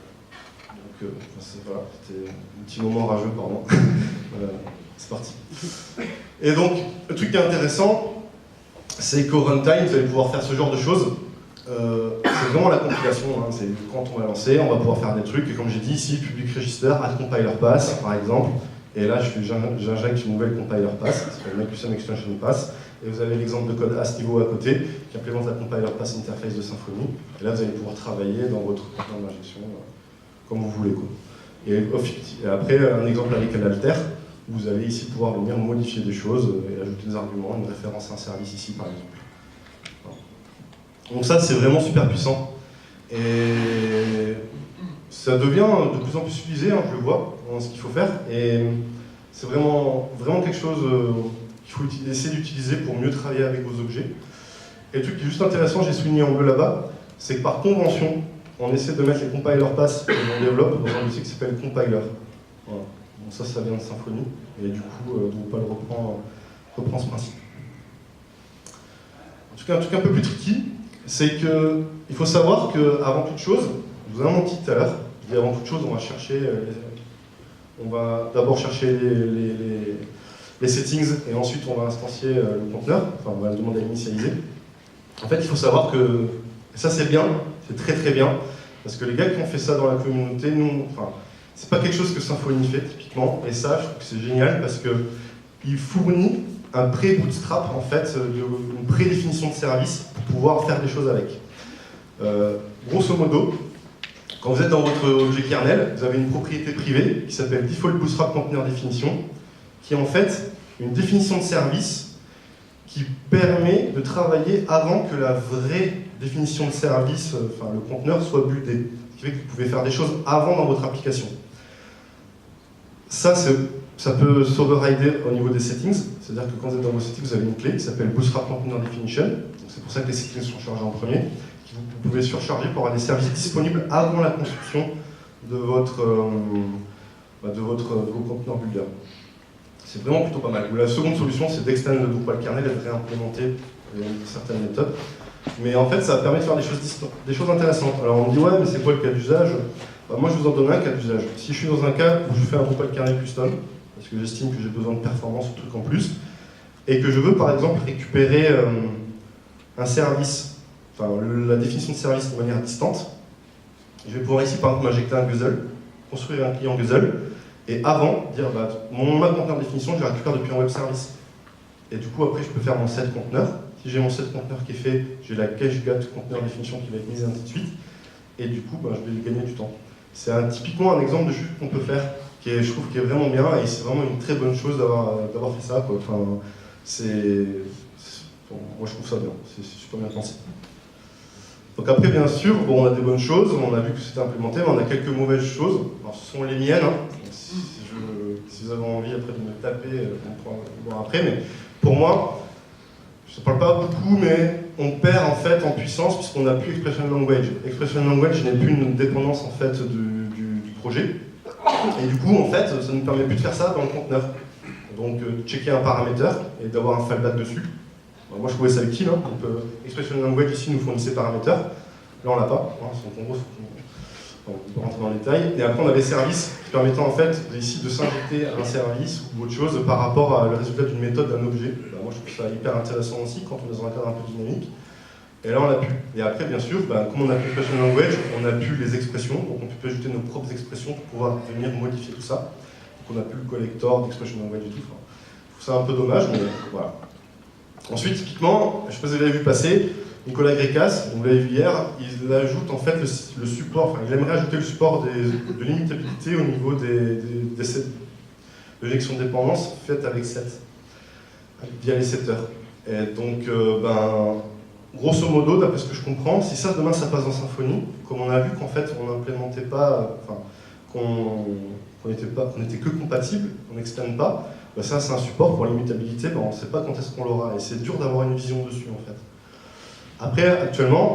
Donc voilà, c'était un petit moment rageux, pardon. C'est parti. Et donc, le truc qui est intéressant, c'est qu'au runtime, vous allez pouvoir faire ce genre de choses. C'est vraiment la compilation, hein. C'est quand on va lancer, on va pouvoir faire des trucs, et comme j'ai dit ici, public register, add compiler pass, par exemple, et là j'injecte une nouvelle compiler pass, qui s'appelle make custom extension pass, et vous avez l'exemple de code à ce niveau à côté, qui implémente la compiler pass interface de Symfony, et là vous allez pouvoir travailler dans votre conteneur d'injection, comme vous voulez, quoi. Et après, un exemple avec l'alter, vous allez ici pouvoir venir modifier des choses, et ajouter des arguments, une référence à un service ici, par exemple. Donc ça, c'est vraiment super puissant. Et ça devient de plus en plus utilisé, hein, je le vois, dans ce qu'il faut faire. Et c'est vraiment quelque chose qu'il faut essayer d'utiliser pour mieux travailler avec vos objets. Et le truc qui est juste intéressant, j'ai souligné en bleu là-bas, c'est que par convention, on essaie de mettre les compiler pass que l'on développe dans un outil qui s'appelle compiler. Voilà. Donc ça vient de Symfony. Et du coup, Drupal reprend ce principe. En tout cas, un truc un peu plus tricky, c'est qu'il faut savoir qu'avant toute chose, je vous ai menti tout à l'heure, je dis avant toute chose, on va d'abord chercher les settings et ensuite on va instancier le conteneur, enfin on va le demander à initialiser. En fait, il faut savoir que, et ça c'est bien, c'est très très bien, parce que les gars qui ont fait ça dans la communauté, c'est pas quelque chose que Symfony fait typiquement, et ça je trouve que c'est génial parce qu'il fournit un pré-bootstrap, en fait, une prédéfinition de service pour pouvoir faire des choses avec. Grosso modo, quand vous êtes dans votre objet kernel, vous avez une propriété privée qui s'appelle Default Bootstrap Container Definition, qui est en fait une définition de service qui permet de travailler avant que la vraie définition de service, enfin le conteneur, soit buildé. Ce qui fait que vous pouvez faire des choses avant dans votre application. Ça peut s'overrider au niveau des settings, c'est-à-dire que quand vous êtes dans vos settings, vous avez une clé qui s'appelle Bootstrap Container Definition. C'est pour ça que les settings sont chargés en premier. Vous pouvez surcharger pour avoir des services disponibles avant la construction de vos conteneurs builder. C'est vraiment plutôt pas mal. La seconde solution, c'est d'extendre le Drupal kernel et de réimplémenter certaines méthodes. Mais en fait, ça permet de faire des choses intéressantes. Alors on me dit, ouais, mais c'est quoi le cas d'usage? Moi, je vous en donne un cas d'usage. Si je suis dans un cas où je fais un Drupal kernel custom, parce que j'estime que j'ai besoin de performance ou truc en plus, et que je veux par exemple récupérer un service la définition de service de manière distante. Je vais pouvoir ici, par exemple, m'injecter un guzzle, construire un client guzzle, et avant, dire ma conteneur de définition, je la récupère depuis un web service. Et du coup, après, je peux faire mon set conteneur. Si j'ai mon set conteneur qui est fait, j'ai la cache get conteneur définition qui va être mise, ainsi de suite. Et du coup, je vais gagner du temps. C'est typiquement un exemple de chute qu'on peut faire, je trouve qui est vraiment bien, et c'est vraiment une très bonne chose d'avoir fait ça, quoi. Enfin, moi, je trouve ça bien, c'est super bien pensé. Donc après, bien sûr, on a des bonnes choses, on a vu que c'était implémenté, mais on a quelques mauvaises choses. Alors, ce sont les miennes, hein. Si vous avez envie après de me taper, on pourra le voir après, mais pour moi, je ne parle pas beaucoup, mais on perd en fait en puissance puisqu'on n'a plus Expression Language. Expression Language n'est plus une dépendance en fait du projet. Et du coup, en fait, ça ne nous permet plus de faire ça dans le conteneur. Donc, checker un paramètre et d'avoir un fallback dessus. Alors, moi, je trouvais ça utile. Hein. Expression Language ici nous fournissait paramètres. Là, on l'a pas. Hein. En gros, on peut rentrer dans le détail. Et après, on avait service qui permettait en fait ici de s'injecter un service ou autre chose par rapport au résultat d'une méthode, d'un objet. Moi, je trouve ça hyper intéressant aussi quand on est dans un cadre un peu dynamique. Et là, on a pu. Et après, bien sûr, comme on a pu Expression Language, on a pu les expressions. Donc, on peut ajouter nos propres expressions pour pouvoir venir modifier tout ça. Donc, on a pu le collector d'Expression Language et tout. Enfin, je trouve ça un peu dommage, mais voilà. Ensuite, typiquement, je ne sais pas si vous avez vu passer, Nicolas Grécas, vous l'avez vu hier, il ajoute en fait le support, il aimerait ajouter le support de l'immutabilité au niveau de l'injection de dépendance faite avec set, via les setters. Et donc, grosso modo, d'après ce que je comprends, si ça demain ça passe dans Symfony, comme on a vu qu'en fait on n'implémentait pas, qu'on n'était que compatible, on n'externe pas, ça c'est un support pour l'immutabilité, on ne sait pas quand est-ce qu'on l'aura, et c'est dur d'avoir une vision dessus en fait. Après, actuellement,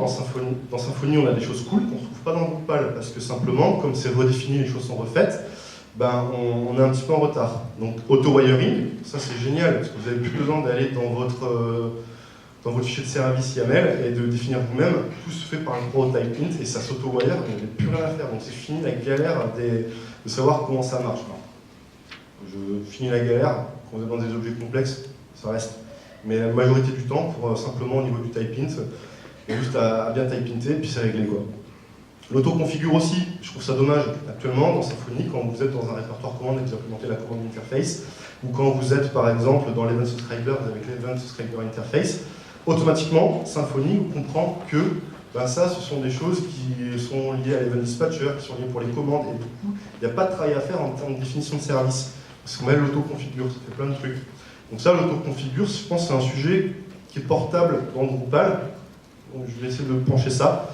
dans Symfony, on a des choses cool qu'on ne trouve pas dans Drupal, parce que simplement, comme c'est redéfini, les choses sont refaites, on est un petit peu en retard. Donc, auto-wiring, ça c'est génial, parce que vous n'avez plus besoin d'aller dans votre fichier de service YAML et de définir vous-même, tout se fait par un prototype int, et ça s'auto-wire, donc vous n'avez plus rien à faire. Donc c'est fini la galère de savoir comment ça marche. Je finis la galère, quand vous êtes dans des objets complexes, ça reste. Mais la majorité du temps, pour simplement au niveau du type int, il y a juste à bien type inter, puis c'est réglé, quoi. L'auto-configure aussi, je trouve ça dommage. Actuellement, dans Symfony, quand vous êtes dans un répertoire commande et que vous implémentez la commande interface, ou quand vous êtes par exemple dans l'Event Subscriber avec l'Event Subscriber Interface, automatiquement, Symfony comprend que ça, ce sont des choses qui sont liées à l'Event Dispatcher, qui sont liées pour les commandes, et du coup, il n'y a pas de travail à faire en termes de définition de service. Parce qu'on met l'auto-configure, ça fait plein de trucs. Donc ça, l'auto-configure, je pense que c'est un sujet qui est portable dans Drupal. Donc je vais essayer de pencher ça,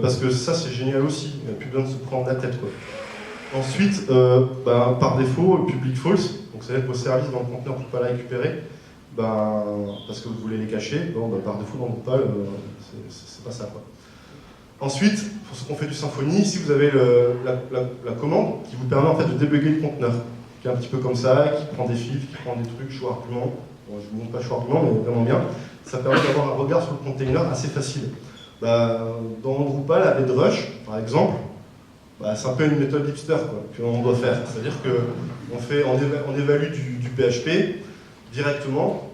parce que ça, c'est génial aussi. Il n'y a plus besoin de se prendre la tête, quoi. Ensuite, par défaut, public false. Donc ça veut dire que vos services dans le conteneur ne peuvent pas la récupérer, parce que vous voulez les cacher. Par défaut, dans Drupal, c'est pas ça, quoi. Ensuite, pour ce qu'on fait du Symfony, ici vous avez la commande qui vous permet en fait de débugger le conteneur, qui est un petit peu comme ça, qui prend des fils, qui prend des trucs, show argument. Bon, je ne vous montre pas show argument, mais vraiment bien. Ça permet d'avoir un regard sur le container assez facile. Dans Drupal, avec Drush, par exemple, c'est un peu une méthode hipster qu'on doit faire. C'est-à-dire qu'on évalue du PHP directement.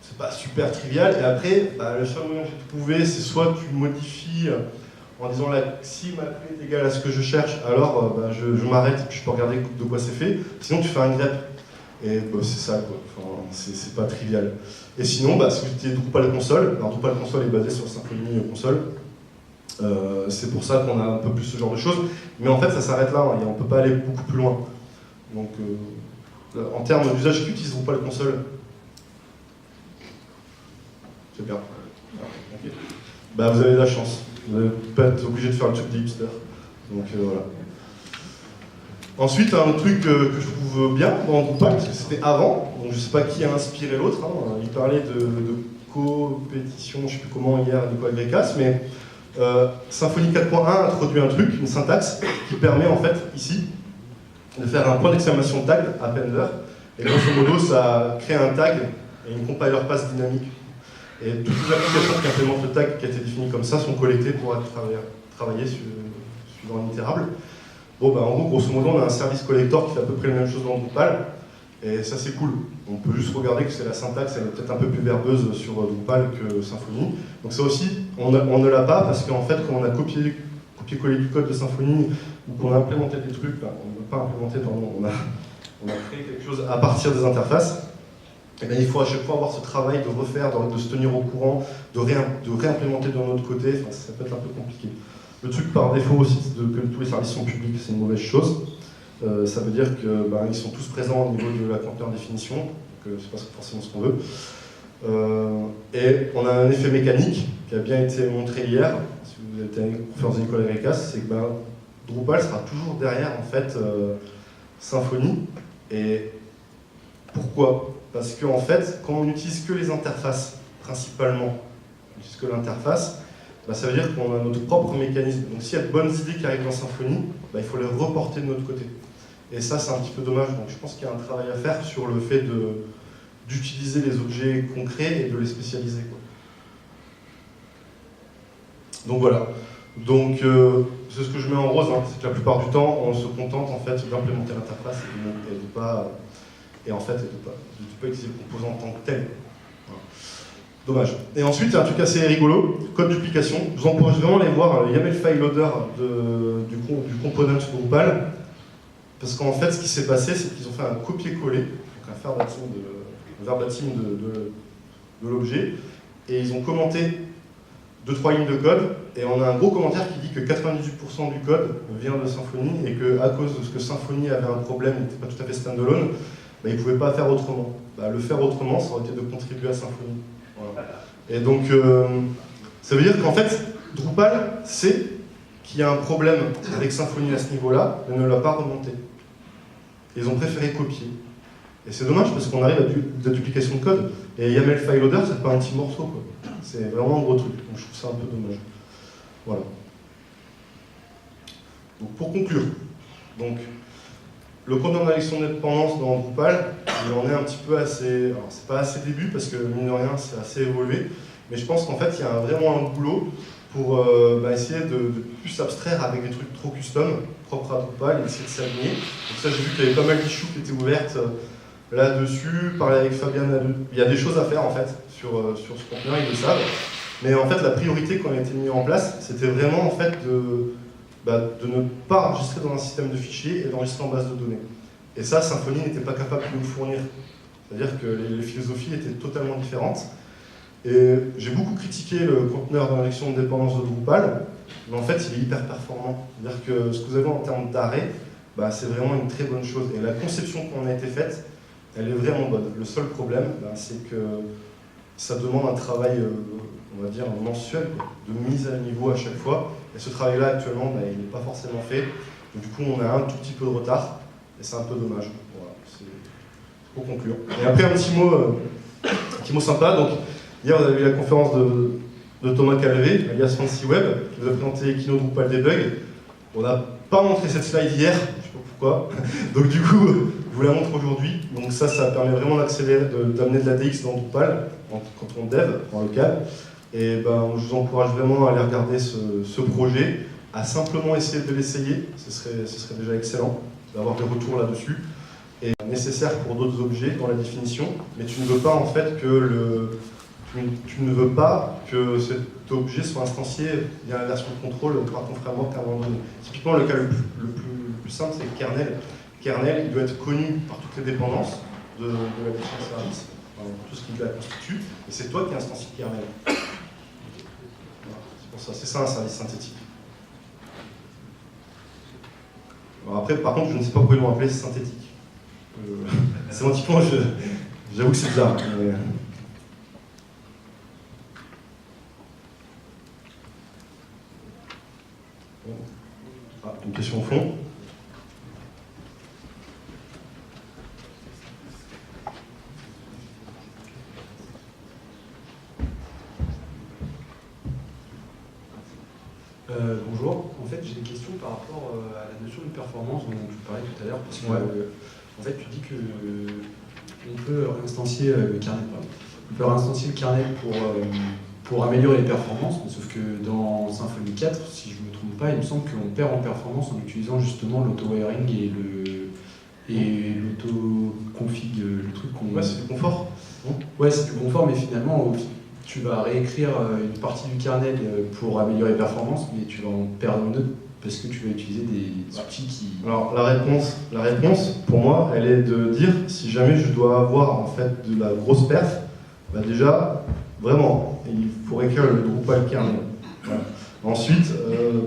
C'est pas super trivial, et après, le seul moyen que j'ai trouvé, c'est soit tu modifies en disant si ma clé est égale à ce que je cherche, alors je m'arrête et puis je peux regarder de quoi c'est fait. Sinon, tu fais un grep. Et c'est ça, quoi. Enfin, c'est pas trivial. Et sinon, si vous utilisez Drupal console, alors Drupal console est basé sur Symfony console. C'est pour ça qu'on a un peu plus ce genre de choses. Mais en fait, ça s'arrête là, on ne peut pas aller beaucoup plus loin. Donc, en termes d'usage, qui utilise Drupal console? C'est bien. Okay. Vous avez de la chance. Vous n'allez pas être obligé de faire le truc des hipsters. Donc voilà. Ensuite, un autre truc que je trouve bien dans Drupal, parce que c'était avant, donc je ne sais pas qui a inspiré l'autre, il parlait de compétition, je ne sais plus comment hier, Nicolas Grécas, mais Symfony 4.1 introduit un truc, une syntaxe, qui permet en fait, ici, de faire un point d'exclamation tag, appender, et grosso modo, ça crée un tag et une compiler pass dynamique. Et toutes les applications qui implémentent le tag qui a été défini comme ça sont collectées pour être travaillées suivant un itérable. En gros, grosso modo, on a un service collector qui fait à peu près la même chose dans Drupal. Et ça c'est cool. On peut juste regarder que c'est la syntaxe, elle est peut-être un peu plus verbeuse sur Drupal que Symfony. Donc ça aussi, on ne l'a pas parce qu'en fait, quand on a copié-collé du code de Symfony ou qu'on a implémenté des trucs, enfin, on n'a pas implémenté, pardon, on a créé quelque chose à partir des interfaces, et bien, il faut à chaque fois avoir ce travail de refaire, de se tenir au courant, de réimplémenter de notre côté, enfin, ça peut être un peu compliqué. Le truc par défaut aussi, c'est que tous les services sont publics, c'est une mauvaise chose. Ça veut dire qu'ils sont tous présents au niveau de la conteneur définition, donc c'est pas forcément ce qu'on veut. Et on a un effet mécanique qui a bien été montré hier, si vous êtes allé faire des écoles avec AS, c'est que Drupal sera toujours derrière en fait Symfony. Et pourquoi? Parce qu'en fait, quand on n'utilise que les interfaces, principalement, on n'utilise que l'interface, ça veut dire qu'on a notre propre mécanisme. Donc s'il y a de bonnes idées qui arrivent dans Symfony, il faut les reporter de notre côté. Et ça, c'est un petit peu dommage. Donc je pense qu'il y a un travail à faire sur le fait d'utiliser les objets concrets et de les spécialiser, quoi. Donc voilà. Donc c'est ce que je mets en rose, hein. C'est que la plupart du temps, on se contente en fait d'implémenter l'interface et de pas utiliser le composant en tant que tel. Voilà. Dommage. Et ensuite, il y a un truc assez rigolo, code duplication. Je vous encourage vraiment à aller voir le YAML file loader du component Drupal. Parce qu'en fait, ce qui s'est passé, c'est qu'ils ont fait un copier-coller, donc un verbatim de l'objet, et ils ont commenté 2-3 lignes de code, et on a un gros commentaire qui dit que 98% du code vient de Symfony, et qu'à cause de ce que Symfony avait un problème, il n'était pas tout à fait standalone, ils ne pouvaient pas faire autrement. Le faire autrement, ça aurait été de contribuer à Symfony. Voilà. Et donc, ça veut dire qu'en fait, Drupal sait qu'il y a un problème avec Symfony à ce niveau-là, mais ne l'a pas remonté. Ils ont préféré copier. Et c'est dommage parce qu'on arrive à de la duplication de code. Et YAML file loader, c'est pas un petit morceau, quoi. C'est vraiment un gros truc. Donc je trouve ça un peu dommage. Voilà. Donc pour conclure, le conteneur d'injection de dépendance dans Drupal, il en est un petit peu assez. Alors c'est pas assez début parce que mine de rien, c'est assez évolué. Mais je pense qu'en fait, il y a vraiment un boulot pour essayer de plus s'abstraire avec des trucs trop custom, propres à Drupal, et essayer de s'aligner. Donc ça, j'ai vu qu'il y avait pas mal d'issues qui étaient ouvertes là-dessus, parler avec Fabienne, il y a des choses à faire en fait sur ce conteneur, ils le savent. Mais en fait, la priorité qui a été mise en place, c'était vraiment en fait de ne pas enregistrer dans un système de fichiers et d'enregistrer en base de données. Et ça, Symfony n'était pas capable de nous fournir. C'est-à-dire que les philosophies étaient totalement différentes. Et j'ai beaucoup critiqué le conteneur d'injection de dépendance de Drupal, mais en fait, il est hyper performant. C'est-à-dire que ce que vous avez en termes d'arrêt, c'est vraiment une très bonne chose. Et la conception qui en a été faite, elle est vraiment bonne. Le seul problème, c'est que ça demande un travail, on va dire, mensuel, quoi, de mise à niveau à chaque fois. Et ce travail-là, actuellement, il n'est pas forcément fait. Donc, du coup, on a un tout petit peu de retard, et c'est un peu dommage. Voilà, c'est pour conclure. Et après, un petit mot sympa. Donc, hier, on a vu la conférence de Thomas Calvé, alias Fancy Web, qui nous a présenté Kino Drupal Debug. On n'a pas montré cette slide hier, je ne sais pas pourquoi. Donc du coup, je vous la montre aujourd'hui. Donc ça permet vraiment d'accélérer, d'amener de la DX dans Drupal, quand on dev, en local. Et je vous encourage vraiment à aller regarder ce projet, à simplement essayer de l'essayer, ce serait déjà excellent d'avoir des retours là-dessus. Et nécessaire pour d'autres objets dans la définition, mais tu ne veux pas en fait que tu ne veux pas que cet objet soit instancié via la version de contrôle par ton framework à un moment donné. Typiquement, le cas le plus simple, c'est le kernel. Kernel, il doit être connu par toutes les dépendances de la version de service, tout ce qui la constitue, et c'est toi qui instancie le kernel. Voilà, c'est pour ça, c'est ça un service synthétique. Alors après, par contre, je ne sais pas pourquoi ils l'ont appelé synthétique. Sémantiquement, j'avoue que c'est bizarre. Mais... une question au fond. Bonjour. En fait, j'ai des questions par rapport à la notion de performance dont tu parlais tout à l'heure, parce que en fait, tu dis que on peut réinstancier le kernel. On peut réinstancier le kernel pour améliorer les performances, sauf que dans Symfony 4, si je ne me trompe pas, il me semble qu'on perd en performance en utilisant justement l'auto-wiring Et l'auto-config, le truc qu'on... Ouais, c'est du confort. Ouais, c'est du confort, mais finalement, tu vas réécrire une partie du kernel pour améliorer les performances, mais tu vas en perdre une autre parce que tu vas utiliser des outils qui... Alors la réponse, pour moi, elle est de dire si jamais je dois avoir en fait de la grosse perf, bah déjà, vraiment, il faut réécrire le Drupal kernel. Voilà. Ensuite,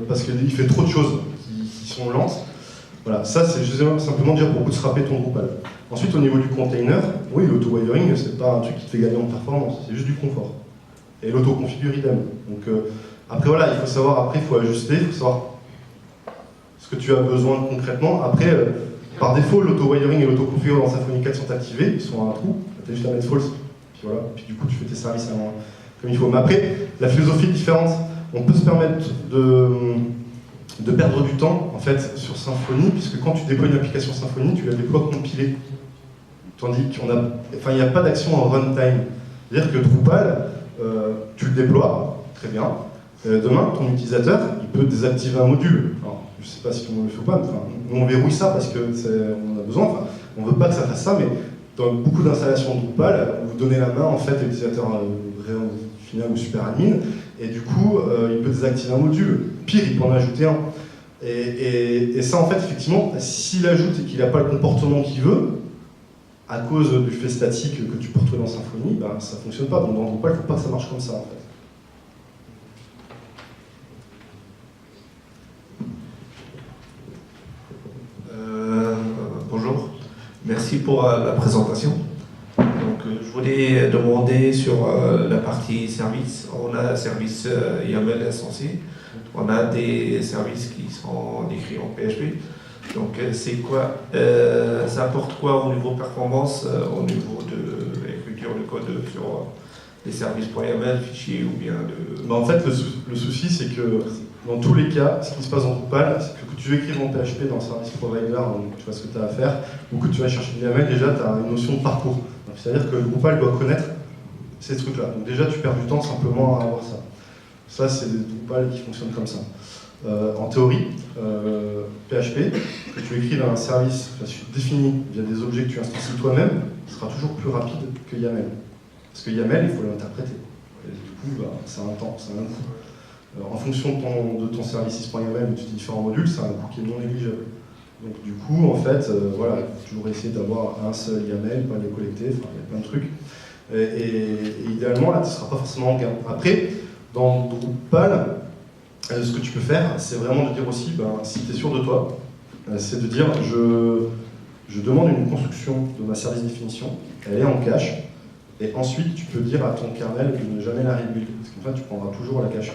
parce qu'il fait trop de choses qui sont lentes. Voilà, ça c'est simplement dire pour bootstrapper ton Drupal. Ensuite, au niveau du container, oui, l'auto-wiring, c'est pas un truc qui te fait gagner en performance, c'est juste du confort. Et l'auto-configure idem. Donc après voilà, il faut savoir, après il faut ajuster, il faut savoir ce que tu as besoin concrètement. Après, par défaut, l'auto-wiring et l'auto-configure dans Symfony 4 sont activés, ils sont à un trou, tu as juste à mettre false, puis voilà, puis du coup tu fais tes services comme il faut. Mais après, la philosophie est différente. On peut se permettre de perdre du temps en fait sur Symfony, puisque quand tu déploies une application Symfony, tu la déploies compilée. Tandis qu'il n'y a pas d'action en runtime. C'est-à-dire que Drupal, tu le déploies, très bien. Demain, ton utilisateur, il peut désactiver un module. Alors, je ne sais pas si on le fait ou pas, mais enfin, on verrouille ça parce qu'on a besoin. Enfin, on ne veut pas que ça fasse ça, mais dans beaucoup d'installations de Drupal, vous donnez la main en fait à l'utilisateur final ou super admin, et du coup, il peut désactiver un module. Pire, il peut en ajouter un. Et ça, en fait, effectivement, s'il ajoute et qu'il n'a pas le comportement qu'il veut, à cause du fait statique que tu peux retrouver dans Symfony, ben, ça ne fonctionne pas. Donc dans Drupal, il ne faut pas que ça marche comme ça, en fait. Bonjour, merci pour la présentation. Donc, je voulais demander sur la partie service. On a un service YAML instancié, on a des services qui sont écrits en PHP. Donc, c'est quoi ça apporte quoi au niveau performance, au niveau de l'écriture de code sur les services.yaml, fichiers ou bien de... Ben, en fait, le souci, c'est que dans tous les cas, ce qui se passe dans Drupal, c'est que tu écrives en PHP dans le service provider, donc tu vois ce que tu as à faire, ou que tu vas chercher du YAML, déjà tu as une notion de parcours. C'est-à-dire que Drupal doit connaître ces trucs-là. Donc déjà, tu perds du temps simplement à avoir ça. Ça, c'est des Drupal qui fonctionnent comme ça. En théorie, PHP, que tu écris dans un service défini via des objets que tu instancies toi-même, sera toujours plus rapide que YAML. Parce que YAML, il faut l'interpréter. Et du coup, bah, c'est un temps, c'est un coût. En fonction de ton service 6.yaml où tu as différents modules, c'est un coût qui est non négligeable. Donc du coup, en fait, voilà, il faut toujours essayer d'avoir un seul YAML, pas les collecter, enfin, il y a plein de trucs. Et idéalement, là, tu ne seras pas forcément en gain. Après, dans Drupal, ce que tu peux faire, c'est vraiment de dire aussi, ben, si tu es sûr de toi, c'est de dire, je demande une construction de ma service définition, elle est en cache, et ensuite tu peux dire à ton kernel de ne jamais la rebuild, parce qu'en fait tu prendras toujours la cache.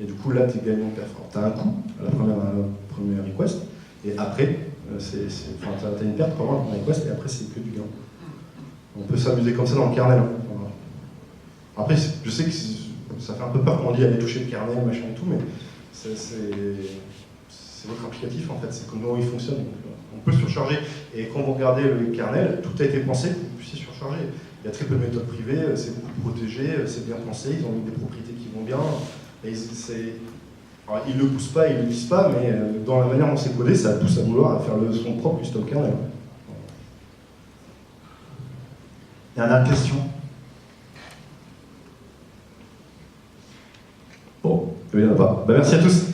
Et du coup là tu es gagnant de perf. Tu as un coût à la première request, et après, tu as une perte pendant la première request, et après c'est que du gain. On peut s'amuser comme ça dans le kernel. Voilà. Après, je sais que ça fait un peu peur quand on dit aller toucher le kernel, machin et tout, mais c'est votre applicatif en fait, c'est comment il fonctionne. Donc, on peut surcharger, et quand vous regardez le kernel, tout a été pensé pour que vous puissiez surcharger. Il y a très peu de méthodes privées, c'est beaucoup protégé, c'est bien pensé, ils ont mis des propriétés qui vont bien. Et ils ne le poussent pas, ils ne le disent pas, mais dans la manière dont c'est codé, ça pousse à vouloir faire son propre custom kernel. Dernière question. Bon, il n'y en a pas. Ben, merci à tous.